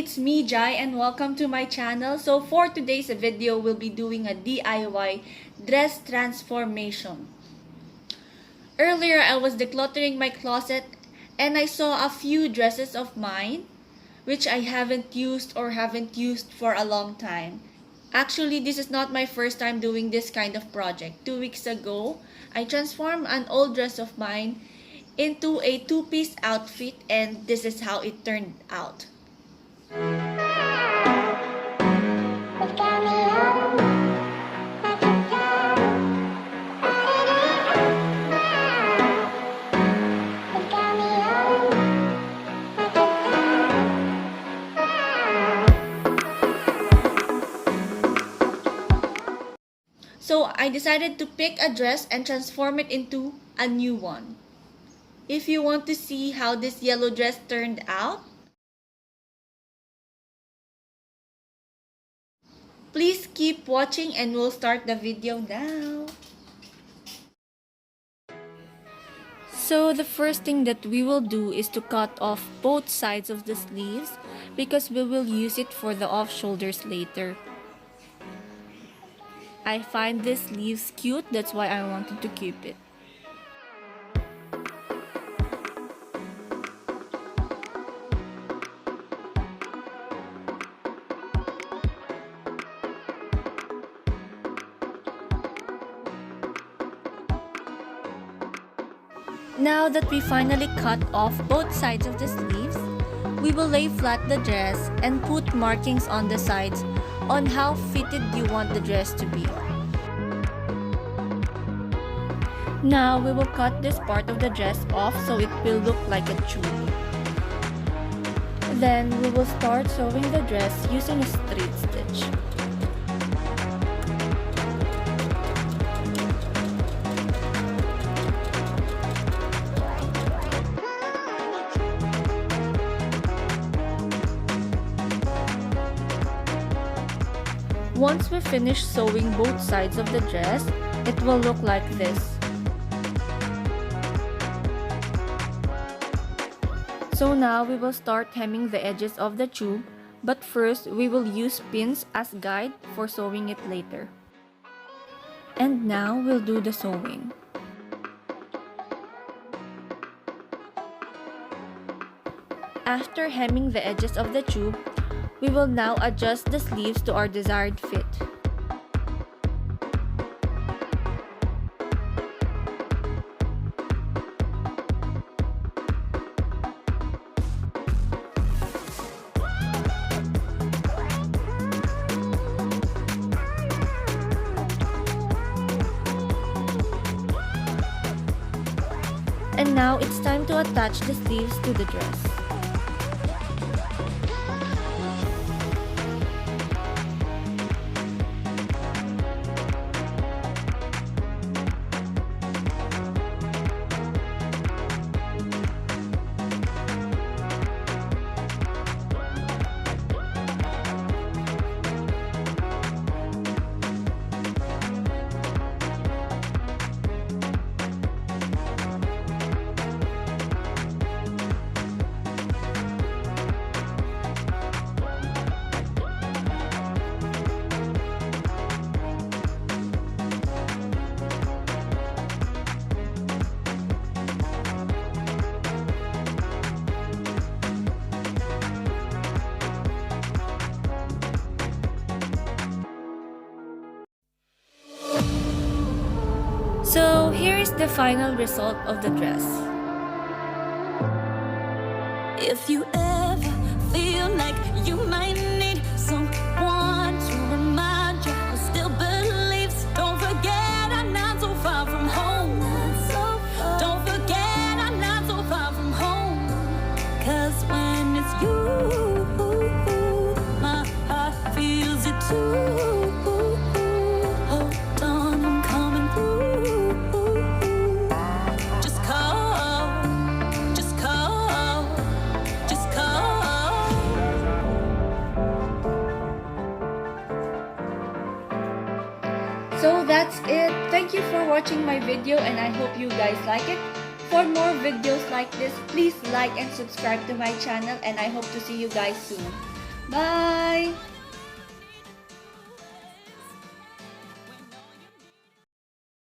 it's me Jai and welcome to my channel. So for today's video, we'll be doing a DIY dress transformation. Earlier, I was decluttering my closet and I saw a few dresses of mine which I haven't used for a long time. Actually, this is not my first time doing this kind of project. 2 weeks ago, I transformed an old dress of mine into a two-piece outfit and this is how it turned out. So I decided to pick a dress and transform it into a new one. If you want to see how this yellow dress turned out, please keep watching and we'll start the video now. So the first thing that we will do is to cut off both sides of the sleeves because we will use it for the off shoulders later. I find this sleeves cute, that's why I wanted to keep it. Now that we finally cut off both sides of the sleeves, we will lay flat the dress and put markings on the sides on how fitted you want the dress to be. Now we will cut this part of the dress off so it will look like a tube. Then we will start sewing the dress using a straight stitch. Once we finish sewing both sides of the dress, it will look like this. So now we will start hemming the edges of the tube, but first we will use pins as guide for sewing it later. And now we'll do the sewing. After hemming the edges of the tube, we will now adjust the sleeves to our desired fit. And now it's time to attach the sleeves to the dress. So here is the final result of the dress. If you ever feel like you might need someone to remind you who still believes, don't forget I'm not so far from home. Don't forget I'm not so far from home. 'Cause when it's you, my heart feels it too. Hold on, I'm coming through. So that's it. Thank you for watching my video and I hope you guys like it. For more videos like this, please like and subscribe to my channel and I hope to see you guys soon. Bye!